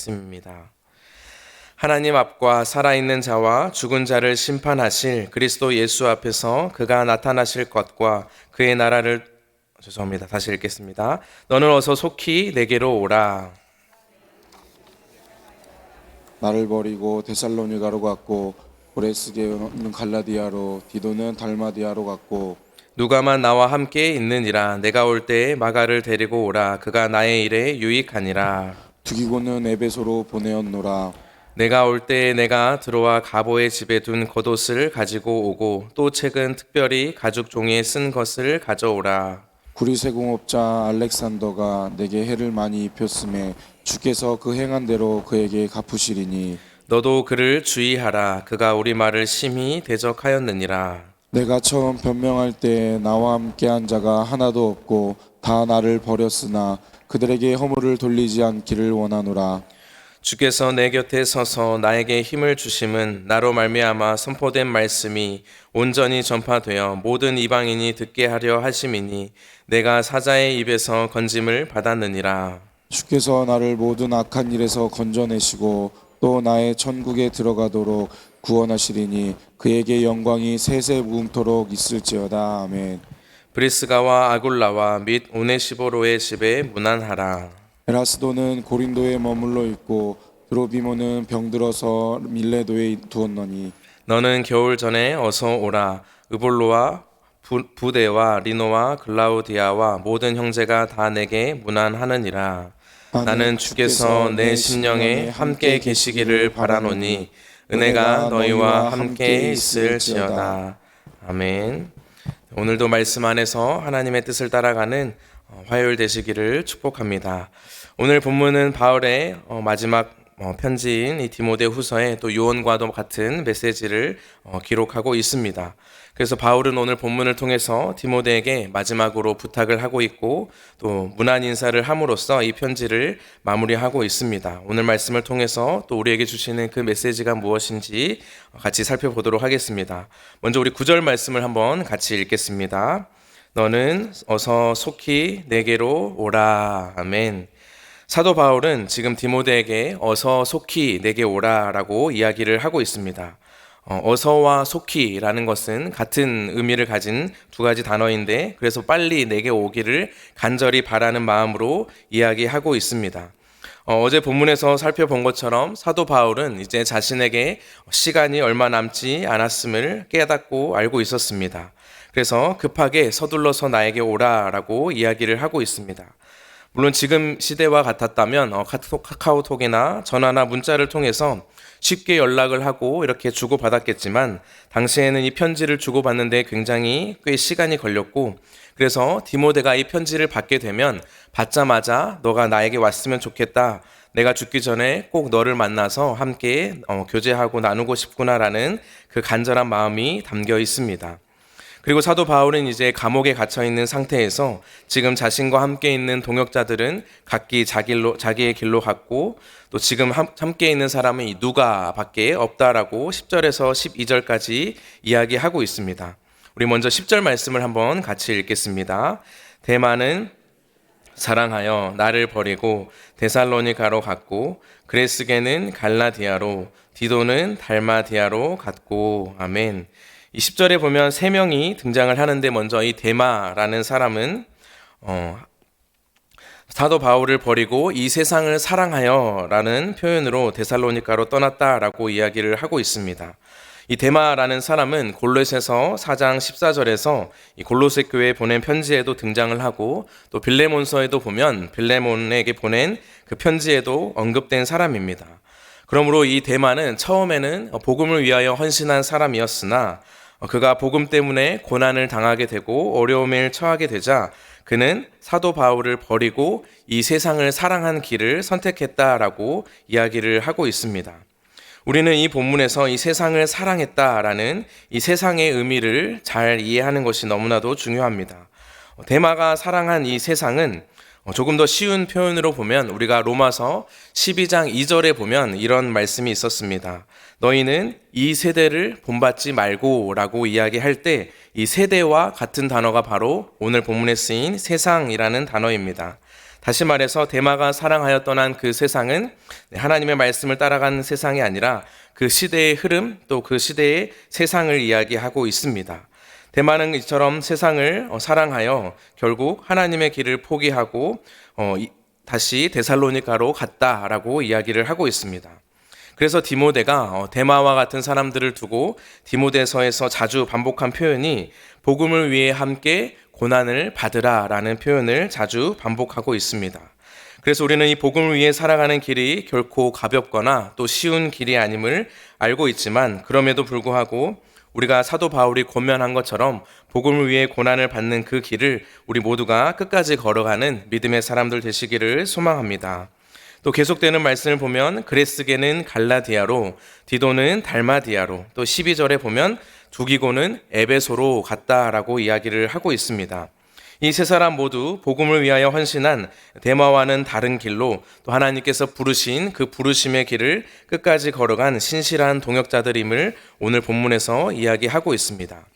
말씀입니다. 하나님 앞과 살아있는 자와 죽은 자를 심판하실 그리스도 예수 앞에서 그가 나타나실 것과 그의 나라를 다시 읽겠습니다. 너는 어서 속히 내게로 오라. 나를 버리고 데살로니가로 갔고 브레스게는 갈라디아로 디도는 달마디아로 갔고 누가만 나와 함께 있느니라. 내가 올 때에 마가를 데리고 오라. 그가 나의 일에 유익하니라. 두기고는 에베소로 보내었노라. 내가 올 때에 내가 들어와 가보의 집에 둔 겉옷을 가지고 오고 또 책은 특별히 가죽 종이에 쓴 것을 가져오라. 구리세공업자 알렉산더가 내게 해를 많이 입혔음에 주께서 그 행한 대로 그에게 갚으시리니 너도 그를 주의하라. 그가 우리 말을 심히 대적하였느니라. 내가 처음 변명할 때 나와 함께한 자가 하나도 없고 다 나를 버렸으나 그들에게 허물을 돌리지 않기를 원하노라. 주께서 내 곁에 서서 나에게 힘을 주심은 나로 말미암아 선포된 말씀이 온전히 전파되어 모든 이방인이 듣게 하려 하심이니 내가 사자의 입에서 건짐을 받았느니라. 주께서 나를 모든 악한 일에서 건져내시고 또 나의 천국에 들어가도록 구원하시리니 그에게 영광이 세세 무궁토록 있을지어다. 아멘. 브리스가와 아굴라와 및 오네시보로의 집에 문안하라. 에라스도는 고린도에 머물러 있고 드로비모는 병들어서 밀레도에 두었노니 너는 겨울 전에 어서 오라. 으볼로와 부데와 리노와 글라우디아와 모든 형제가 다 내게 문안하느니라. 나는 주께서 내 심령에 함께 계시기를 바라노니 은혜가 너희와 함께 있을지어다. 아멘. 오늘도 말씀 안에서 하나님의 뜻을 따라가는 화요일 되시기를 축복합니다. 오늘 본문은 바울의 마지막 편지인 이 디모데 후서에 또 요한과도 같은 메시지를 기록하고 있습니다. 그래서 바울은 오늘 본문을 통해서 디모데에게 마지막으로 부탁을 하고 있고 또 문안 인사를 함으로써 이 편지를 마무리하고 있습니다. 오늘 말씀을 통해서 또 우리에게 주시는 그 메시지가 무엇인지 같이 살펴보도록 하겠습니다. 먼저 우리 9절 말씀을 한번 같이 읽겠습니다. 너는 어서 속히 내게로 오라. 아멘. 사도 바울은 지금 디모데에게 어서 속히 내게 오라라고 이야기를 하고 있습니다. 어서와 속히라는 것은 같은 의미를 가진 두 가지 단어인데 그래서 빨리 내게 오기를 간절히 바라는 마음으로 이야기하고 있습니다. 어제 본문에서 살펴본 것처럼 사도 바울은 이제 자신에게 시간이 얼마 남지 않았음을 깨닫고 알고 있었습니다. 그래서 급하게 서둘러서 나에게 오라라고 이야기를 하고 있습니다. 물론 지금 시대와 같았다면 카카오톡이나 전화나 문자를 통해서 쉽게 연락을 하고 이렇게 주고받았겠지만 당시에는 이 편지를 주고받는데 굉장히 꽤 시간이 걸렸고 그래서 디모데가 이 편지를 받게 되면 받자마자 너가 나에게 왔으면 좋겠다. 내가 죽기 전에 꼭 너를 만나서 함께 교제하고 나누고 싶구나라는 그 간절한 마음이 담겨 있습니다. 그리고 사도 바울은 이제 감옥에 갇혀 있는 상태에서 지금 자신과 함께 있는 동역자들은 각기 자기의 길로 갔고 또 지금 함께 있는 사람은 누가밖에 없다라고 10절에서 12절까지 이야기하고 있습니다. 우리 먼저 10절 말씀을 한번 같이 읽겠습니다. 데마는 사랑하여 나를 버리고 데살로니가로 갔고 그레스게는 갈라디아로 디도는 달마디아로 갔고 아멘. 이 10절에 보면 세 명이 등장을 하는데 먼저 이 데마라는 사람은 사도 바울을 버리고 이 세상을 사랑하여 라는 표현으로 데살로니가로 떠났다라고 이야기를 하고 있습니다. 이 데마라는 사람은 골로새서 4장 14절에서 이 골로새 교회에 보낸 편지에도 등장을 하고 또 빌레몬서에도 보면 빌레몬에게 보낸 그 편지에도 언급된 사람입니다. 그러므로 이 데마는 처음에는 복음을 위하여 헌신한 사람이었으나 그가 복음 때문에 고난을 당하게 되고 어려움에 처하게 되자 그는 사도 바울을 버리고 이 세상을 사랑한 길을 선택했다라고 이야기를 하고 있습니다. 우리는 이 본문에서 이 세상을 사랑했다라는 이 세상의 의미를 잘 이해하는 것이 너무나도 중요합니다. 데마가 사랑한 이 세상은 조금 더 쉬운 표현으로 보면 우리가 로마서 12장 2절에 보면 이런 말씀이 있었습니다. 너희는 이 세대를 본받지 말고 라고 이야기할 때 이 세대와 같은 단어가 바로 오늘 본문에 쓰인 세상이라는 단어입니다. 다시 말해서 데마가 사랑하여 떠난 그 세상은 하나님의 말씀을 따라가는 세상이 아니라 그 시대의 흐름 또 그 시대의 세상을 이야기하고 있습니다. 데마는 이처럼 세상을 사랑하여 결국 하나님의 길을 포기하고 다시 데살로니가로 갔다라고 이야기를 하고 있습니다. 그래서 디모데가 데마와 같은 사람들을 두고 디모데서에서 자주 반복한 표현이 복음을 위해 함께 고난을 받으라라는 표현을 자주 반복하고 있습니다. 그래서 우리는 이 복음을 위해 살아가는 길이 결코 가볍거나 또 쉬운 길이 아님을 알고 있지만 그럼에도 불구하고 우리가 사도 바울이 권면한 것처럼 복음을 위해 고난을 받는 그 길을 우리 모두가 끝까지 걸어가는 믿음의 사람들 되시기를 소망합니다. 또 계속되는 말씀을 보면 그레스게는 갈라디아로, 디도는 달마디아로, 또 12절에 보면 두기고는 에베소로 갔다라고 이야기를 하고 있습니다. 이 세 사람 모두 복음을 위하여 헌신한 데마와는 다른 길로 또 하나님께서 부르신 그 부르심의 길을 끝까지 걸어간 신실한 동역자들임을 오늘 본문에서 이야기하고 있습니다.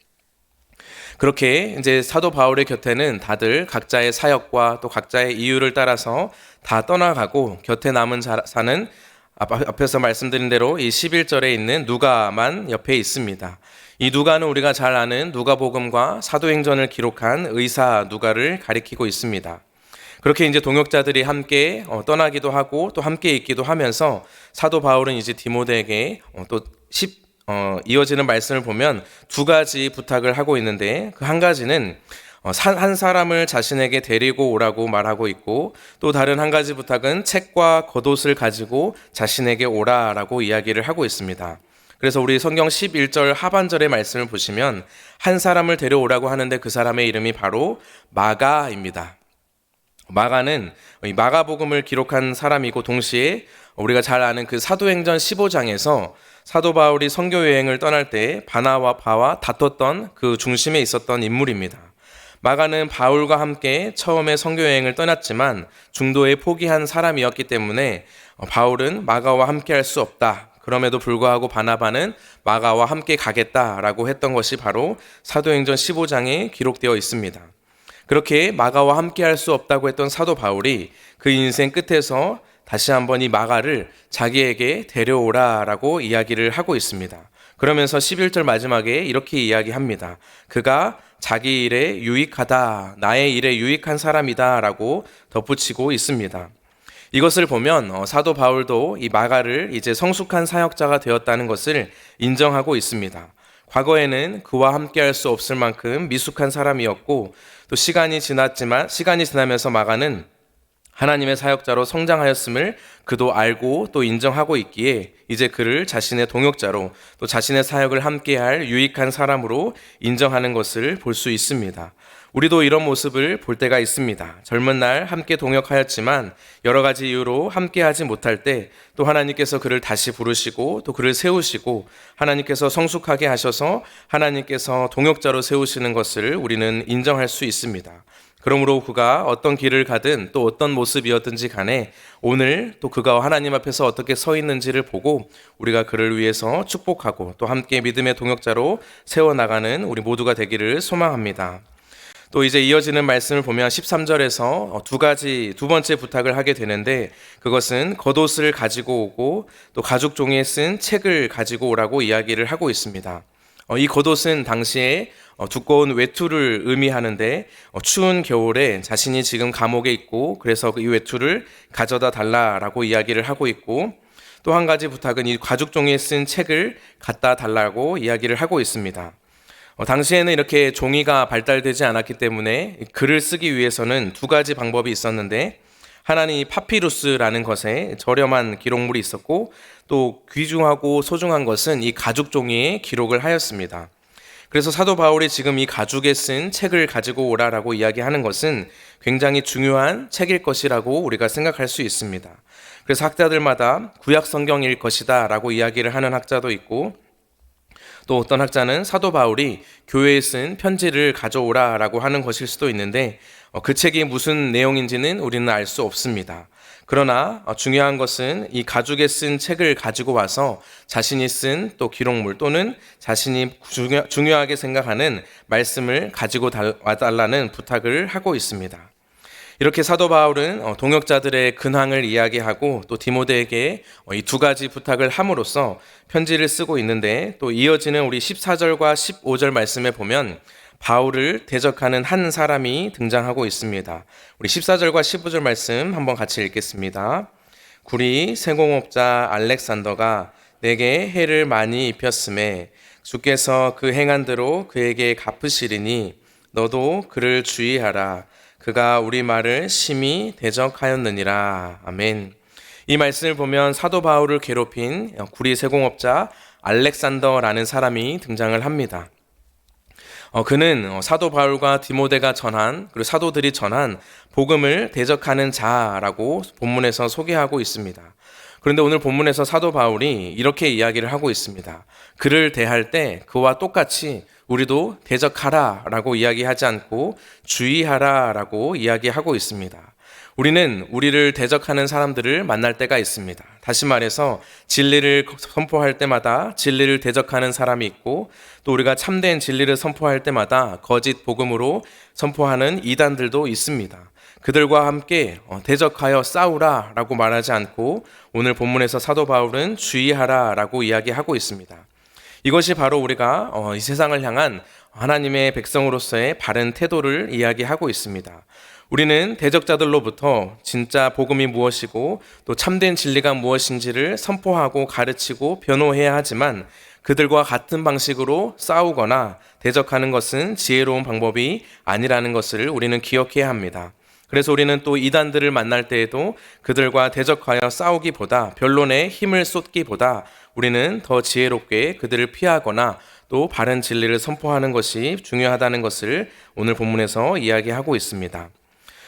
그렇게 이제 사도 바울의 곁에는 다들 각자의 사역과 또 각자의 이유를 따라서 다 떠나가고 곁에 남은 자는 앞에서 말씀드린 대로 이 11절에 있는 누가만 옆에 있습니다. 이 누가는 우리가 잘 아는 누가복음과 사도행전을 기록한 의사 누가를 가리키고 있습니다. 그렇게 이제 동역자들이 함께 떠나기도 하고 또 함께 있기도 하면서 사도 바울은 이제 디모데에게 또 이어지는 말씀을 보면 두 가지 부탁을 하고 있는데 그 한 가지는 한 사람을 자신에게 데리고 오라고 말하고 있고 또 다른 한 가지 부탁은 책과 겉옷을 가지고 자신에게 오라라고 이야기를 하고 있습니다. 그래서 우리 성경 11절 하반절의 말씀을 보시면 한 사람을 데려오라고 하는데 그 사람의 이름이 바로 마가입니다. 마가는 마가복음을 기록한 사람이고 동시에 우리가 잘 아는 그 사도행전 15장에서 사도 바울이 선교 여행을 떠날 때 바나바와 다퉜던 그 중심에 있었던 인물입니다. 마가는 바울과 함께 처음에 선교 여행을 떠났지만 중도에 포기한 사람이었기 때문에 바울은 마가와 함께 할 수 없다. 그럼에도 불구하고 바나바는 마가와 함께 가겠다라고 했던 것이 바로 사도행전 15장에 기록되어 있습니다. 그렇게 마가와 함께 할 수 없다고 했던 사도 바울이 그 인생 끝에서 다시 한번 이 마가를 자기에게 데려오라라고 이야기를 하고 있습니다. 그러면서 11절 마지막에 이렇게 이야기합니다. 그가 자기 일에 유익하다, 나의 일에 유익한 사람이다 라고 덧붙이고 있습니다. 이것을 보면 사도 바울도 이 마가를 이제 성숙한 사역자가 되었다는 것을 인정하고 있습니다. 과거에는 그와 함께 할 수 없을 만큼 미숙한 사람이었고 또 시간이 지나면서 마가는 하나님의 사역자로 성장하였음을 그도 알고 또 인정하고 있기에 이제 그를 자신의 동역자로 또 자신의 사역을 함께할 유익한 사람으로 인정하는 것을 볼 수 있습니다. 우리도 이런 모습을 볼 때가 있습니다. 젊은 날 함께 동역하였지만 여러 가지 이유로 함께하지 못할 때 또 하나님께서 그를 다시 부르시고 또 그를 세우시고 하나님께서 성숙하게 하셔서 하나님께서 동역자로 세우시는 것을 우리는 인정할 수 있습니다. 그러므로 그가 어떤 길을 가든 또 어떤 모습이었든지 간에 오늘 또 그가 하나님 앞에서 어떻게 서 있는지를 보고 우리가 그를 위해서 축복하고 또 함께 믿음의 동역자로 세워나가는 우리 모두가 되기를 소망합니다. 또 이제 이어지는 말씀을 보면 13절에서 두 번째 부탁을 하게 되는데 그것은 겉옷을 가지고 오고 또 가죽 종이에 쓴 책을 가지고 오라고 이야기를 하고 있습니다. 이 겉옷은 당시에 두꺼운 외투를 의미하는데 추운 겨울에 자신이 지금 감옥에 있고 그래서 이 외투를 가져다 달라라고 이야기를 하고 있고 또 한 가지 부탁은 이 가죽 종이에 쓴 책을 갖다 달라고 이야기를 하고 있습니다. 당시에는 이렇게 종이가 발달되지 않았기 때문에 글을 쓰기 위해서는 두 가지 방법이 있었는데 하나는 이 파피루스라는 것에 저렴한 기록물이 있었고 또 귀중하고 소중한 것은 이 가죽 종이에 기록을 하였습니다. 그래서 사도 바울이 지금 이 가죽에 쓴 책을 가지고 오라라고 이야기하는 것은 굉장히 중요한 책일 것이라고 우리가 생각할 수 있습니다. 그래서 학자들마다 구약 성경일 것이다 라고 이야기를 하는 학자도 있고 또 어떤 학자는 사도 바울이 교회에 쓴 편지를 가져오라라고 하는 것일 수도 있는데 그 책이 무슨 내용인지는 우리는 알 수 없습니다. 그러나 중요한 것은 이 가죽에 쓴 책을 가지고 와서 자신이 쓴 또 기록물 또는 자신이 중요하게 생각하는 말씀을 가지고 와달라는 부탁을 하고 있습니다. 이렇게 사도 바울은 동역자들의 근황을 이야기하고 또 디모데에게 이 두 가지 부탁을 함으로써 편지를 쓰고 있는데, 또 이어지는 우리 14절과 15절 말씀에 보면 바울을 대적하는 한 사람이 등장하고 있습니다. 우리 14절과 15절 말씀 한번 같이 읽겠습니다. 구리 세공업자 알렉산더가 내게 해를 많이 입혔음에 주께서 그 행한 대로 그에게 갚으시리니 너도 그를 주의하라. 그가 우리 말을 심히 대적하였느니라. 아멘. 이 말씀을 보면 사도 바울을 괴롭힌 구리 세공업자 알렉산더라는 사람이 등장을 합니다. 그는 사도 바울과 디모데가 전한, 그리고 사도들이 전한 복음을 대적하는 자라고 본문에서 소개하고 있습니다. 그런데 오늘 본문에서 사도 바울이 이렇게 이야기를 하고 있습니다. 그를 대할 때 그와 똑같이 우리도 대적하라 라고 이야기하지 않고 주의하라 라고 이야기하고 있습니다. 우리는 우리를 대적하는 사람들을 만날 때가 있습니다. 다시 말해서 진리를 선포할 때마다 진리를 대적하는 사람이 있고, 또 우리가 참된 진리를 선포할 때마다 거짓 복음으로 선포하는 이단들도 있습니다. 그들과 함께 대적하여 싸우라 라고 말하지 않고 오늘 본문에서 사도 바울은 주의하라 라고 이야기하고 있습니다. 이것이 바로 우리가 이 세상을 향한 하나님의 백성으로서의 바른 태도를 이야기하고 있습니다. 우리는 대적자들로부터 진짜 복음이 무엇이고 또 참된 진리가 무엇인지를 선포하고 가르치고 변호해야 하지만, 그들과 같은 방식으로 싸우거나 대적하는 것은 지혜로운 방법이 아니라는 것을 우리는 기억해야 합니다. 그래서 우리는 또 이단들을 만날 때에도 그들과 대적하여 싸우기보다, 변론에 힘을 쏟기보다 우리는 더 지혜롭게 그들을 피하거나 또 바른 진리를 선포하는 것이 중요하다는 것을 오늘 본문에서 이야기하고 있습니다.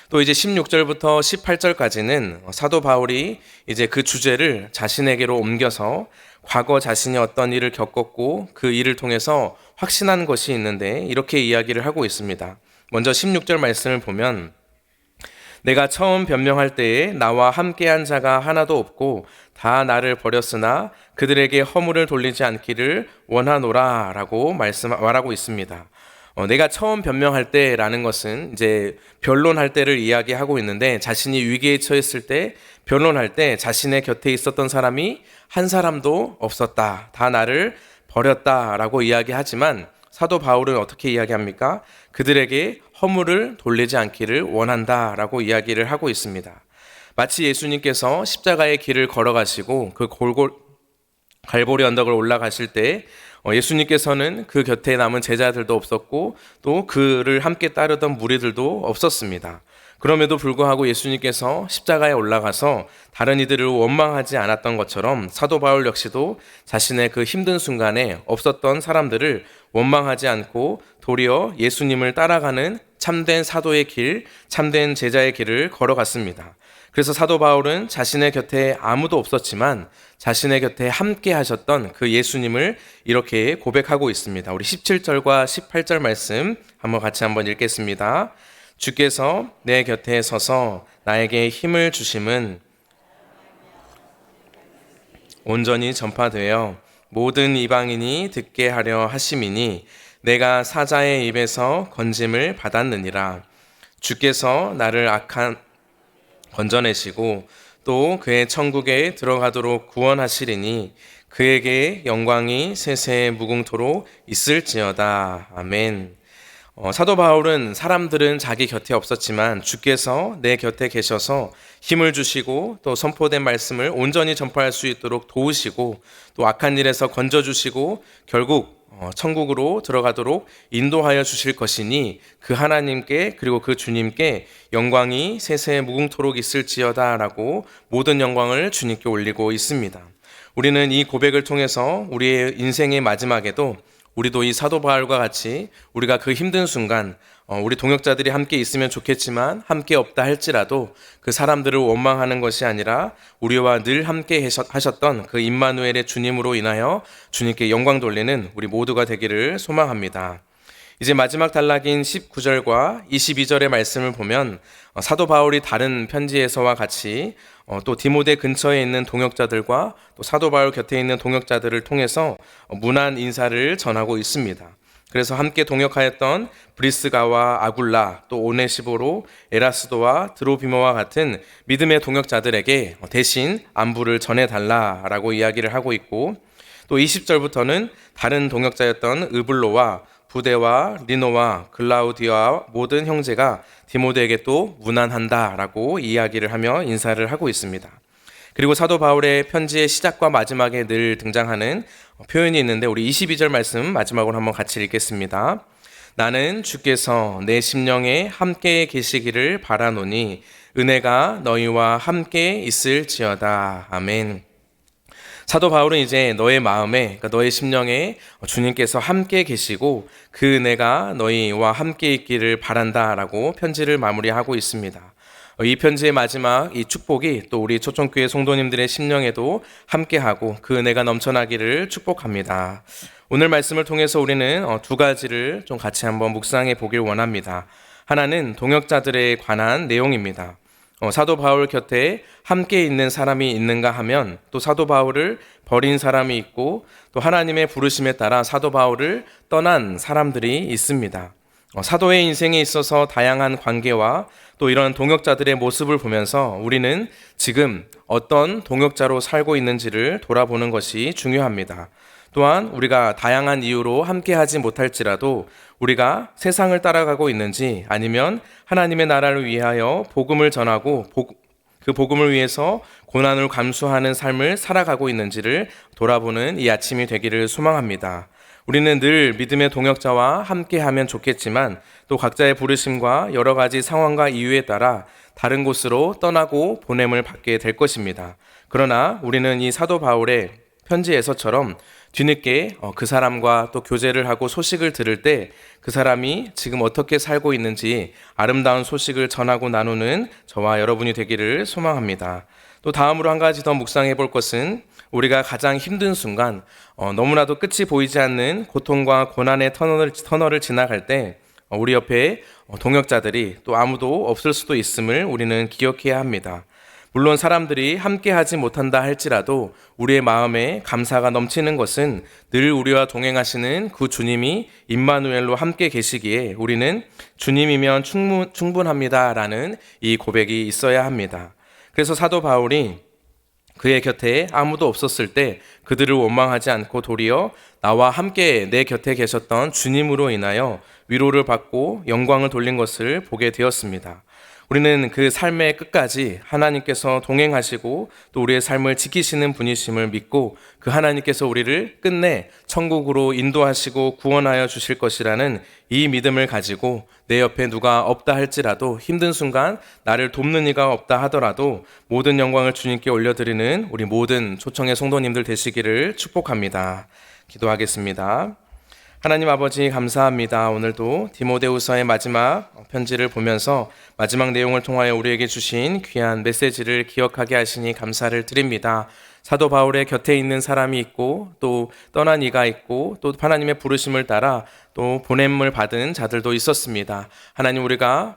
또 이제 16절부터 18절까지는 사도 바울이 이제 그 주제를 자신에게로 옮겨서 과거 자신이 어떤 일을 겪었고 그 일을 통해서 확신한 것이 있는데 이렇게 이야기를 하고 있습니다. 먼저 16절 말씀을 보면 내가 처음 변명할 때에 나와 함께한 자가 하나도 없고 다 나를 버렸으나 그들에게 허물을 돌리지 않기를 원하노라 라고 말하고 있습니다. 내가 처음 변명할 때라는 것은 이제 변론할 때를 이야기하고 있는데, 자신이 위기에 처했을 때 변론할 때 자신의 곁에 있었던 사람이 한 사람도 없었다. 다 나를 버렸다라고 이야기하지만 사도 바울은 어떻게 이야기합니까? 그들에게 허물을 돌리지 않기를 원한다라고 이야기를 하고 있습니다. 마치 예수님께서 십자가의 길을 걸어가시고 그 갈보리 언덕을 올라가실 때 예수님께서는 그 곁에 남은 제자들도 없었고 또 그를 함께 따르던 무리들도 없었습니다. 그럼에도 불구하고 예수님께서 십자가에 올라가서 다른 이들을 원망하지 않았던 것처럼 사도 바울 역시도 자신의 그 힘든 순간에 없었던 사람들을 원망하지 않고 도리어 예수님을 따라가는 참된 사도의 길, 참된 제자의 길을 걸어갔습니다. 그래서 사도 바울은 자신의 곁에 아무도 없었지만 자신의 곁에 함께 하셨던 그 예수님을 이렇게 고백하고 있습니다. 우리 17절과 18절 말씀 한번 읽겠습니다. 주께서 내 곁에 서서 나에게 힘을 주심은 온전히 전파되어 모든 이방인이 듣게 하려 하심이니 내가 사자의 입에서 건짐을 받았느니라. 주께서 나를 악한 건져내시고 또 그의 천국에 들어가도록 구원하시리니 그에게 영광이 세세 무궁토록 있을지어다. 아멘. 사도 바울은 사람들은 자기 곁에 없었지만 주께서 내 곁에 계셔서 힘을 주시고 또 선포된 말씀을 온전히 전파할 수 있도록 도우시고 또 악한 일에서 건져주시고 결국 천국으로 들어가도록 인도하여 주실 것이니 그 하나님께 그리고 그 주님께 영광이 세세 무궁토록 있을지어다 라고 모든 영광을 주님께 올리고 있습니다. 우리는 이 고백을 통해서 우리의 인생의 마지막에도 우리도 이 사도 바울과 같이 우리가 그 힘든 순간 우리 동역자들이 함께 있으면 좋겠지만 함께 없다 할지라도 그 사람들을 원망하는 것이 아니라 우리와 늘 함께 하셨던 그 임마누엘의 주님으로 인하여 주님께 영광 돌리는 우리 모두가 되기를 소망합니다. 이제 마지막 단락인 19절과 22절의 말씀을 보면 사도 바울이 다른 편지에서와 같이 또 디모데 근처에 있는 동역자들과 또 사도 바울 곁에 있는 동역자들을 통해서 문안 인사를 전하고 있습니다. 그래서 함께 동역하였던 브리스가와 아굴라, 또 오네시보로, 에라스도와 드로비모와 같은 믿음의 동역자들에게 대신 안부를 전해달라라고 이야기를 하고 있고, 또 20절부터는 다른 동역자였던 으블로와 부데와 리노와 글라우디와 모든 형제가 디모데에게 또 문안한다라고 이야기를 하며 인사를 하고 있습니다. 그리고 사도 바울의 편지의 시작과 마지막에 늘 등장하는 표현이 있는데, 우리 22절 말씀 마지막으로 한번 같이 읽겠습니다. 나는 주께서 내 심령에 함께 계시기를 바라노니 은혜가 너희와 함께 있을지어다. 아멘. 사도 바울은 이제 너의 마음에, 그러니까 너의 심령에 주님께서 함께 계시고 그 은혜가 너희와 함께 있기를 바란다라고 편지를 마무리하고 있습니다. 이 편지의 마지막 이 축복이 또 우리 초청교회 성도님들의 심령에도 함께하고 그 은혜가 넘쳐나기를 축복합니다. 오늘 말씀을 통해서 우리는 두 가지를 좀 같이 한번 묵상해 보길 원합니다. 하나는 동역자들에 관한 내용입니다. 사도 바울 곁에 함께 있는 사람이 있는가 하면 또 사도 바울을 버린 사람이 있고 또 하나님의 부르심에 따라 사도 바울을 떠난 사람들이 있습니다. 사도의 인생에 있어서 다양한 관계와 또 이런 동역자들의 모습을 보면서 우리는 지금 어떤 동역자로 살고 있는지를 돌아보는 것이 중요합니다. 또한 우리가 다양한 이유로 함께하지 못할지라도 우리가 세상을 따라가고 있는지 아니면 하나님의 나라를 위하여 복음을 전하고 그 복음을 위해서 고난을 감수하는 삶을 살아가고 있는지를 돌아보는 이 아침이 되기를 소망합니다. 우리는 늘 믿음의 동역자와 함께하면 좋겠지만 또 각자의 부르심과 여러 가지 상황과 이유에 따라 다른 곳으로 떠나고 보냄을 받게 될 것입니다. 그러나 우리는 이 사도 바울의 편지에서처럼 뒤늦게 그 사람과 또 교제를 하고 소식을 들을 때 그 사람이 지금 어떻게 살고 있는지 아름다운 소식을 전하고 나누는 저와 여러분이 되기를 소망합니다. 또 다음으로 한 가지 더 묵상해 볼 것은 우리가 가장 힘든 순간 너무나도 끝이 보이지 않는 고통과 고난의 터널을 지나갈 때 우리 옆에 동역자들이 또 아무도 없을 수도 있음을 우리는 기억해야 합니다. 물론 사람들이 함께하지 못한다 할지라도 우리의 마음에 감사가 넘치는 것은 늘 우리와 동행하시는 그 주님이 임마누엘로 함께 계시기에 우리는 주님이면 충분합니다라는 이 고백이 있어야 합니다. 그래서 사도 바울이 그의 곁에 아무도 없었을 때 그들을 원망하지 않고 도리어 나와 함께 내 곁에 계셨던 주님으로 인하여 위로를 받고 영광을 돌린 것을 보게 되었습니다. 우리는 그 삶의 끝까지 하나님께서 동행하시고 또 우리의 삶을 지키시는 분이심을 믿고 그 하나님께서 우리를 끝내 천국으로 인도하시고 구원하여 주실 것이라는 이 믿음을 가지고 내 옆에 누가 없다 할지라도 힘든 순간 나를 돕는 이가 없다 하더라도 모든 영광을 주님께 올려드리는 우리 모든 초청의 성도님들 되시기를 축복합니다. 기도하겠습니다. 하나님 아버지 감사합니다. 오늘도 디모데후서의 마지막 편지를 보면서 마지막 내용을 통하여 우리에게 주신 귀한 메시지를 기억하게 하시니 감사를 드립니다. 사도 바울의 곁에 있는 사람이 있고 또 떠난 이가 있고 또 하나님의 부르심을 따라 또 보냄을 받은 자들도 있었습니다. 하나님, 우리가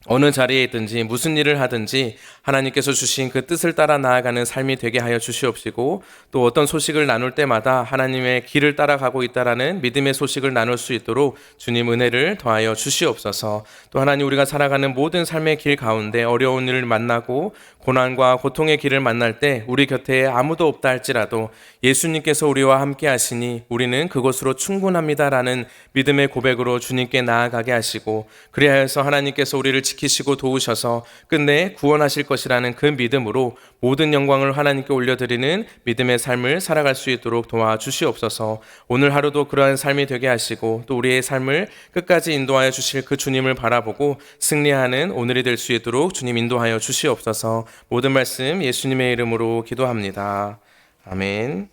어느 자리에 있든지 무슨 일을 하든지 하나님께서 주신 그 뜻을 따라 나아가는 삶이 되게 하여 주시옵시고 또 어떤 소식을 나눌 때마다 하나님의 길을 따라가고 있다라는 믿음의 소식을 나눌 수 있도록 주님 은혜를 더하여 주시옵소서. 또 하나님, 우리가 살아가는 모든 삶의 길 가운데 어려운 일을 만나고 고난과 고통의 길을 만날 때 우리 곁에 아무도 없다 할지라도 예수님께서 우리와 함께 하시니 우리는 그것으로 충분합니다라는 믿음의 고백으로 주님께 나아가게 하시고 그리하여서 하나님께서 우리를 지키시고 도우셔서 끝내 구원하실 것이라는 그 믿음으로 모든 영광을 하나님께 올려드리는 믿음의 삶을 살아갈 수 있도록 도와주시옵소서. 오늘 하루도 그러한 삶이 되게 하시고 또 우리의 삶을 끝까지 인도하여 주실 그 주님을 바라보고 승리하는 오늘이 될 수 있도록 주님 인도하여 주시옵소서. 모든 말씀 예수님의 이름으로 기도합니다. 아멘.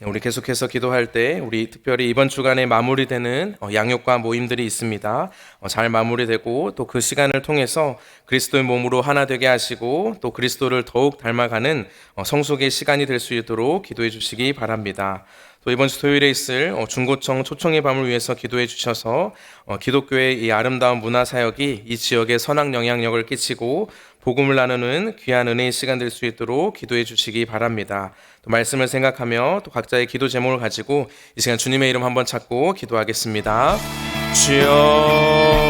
우리 계속해서 기도할 때 우리 특별히 이번 주간에 마무리되는 양육과 모임들이 있습니다. 잘 마무리되고 또 그 시간을 통해서 그리스도의 몸으로 하나 되게 하시고 또 그리스도를 더욱 닮아가는 성숙의 시간이 될 수 있도록 기도해 주시기 바랍니다. 또 이번 주 토요일에 있을 중고청 초청의 밤을 위해서 기도해 주셔서 기독교의 이 아름다운 문화 사역이 이 지역에 선한 영향력을 끼치고 복음을 나누는 귀한 은혜의 시간 될 수 있도록 기도해 주시기 바랍니다. 또 말씀을 생각하며 또 각자의 기도 제목을 가지고 이 시간 주님의 이름 한번 찾고 기도하겠습니다. 주여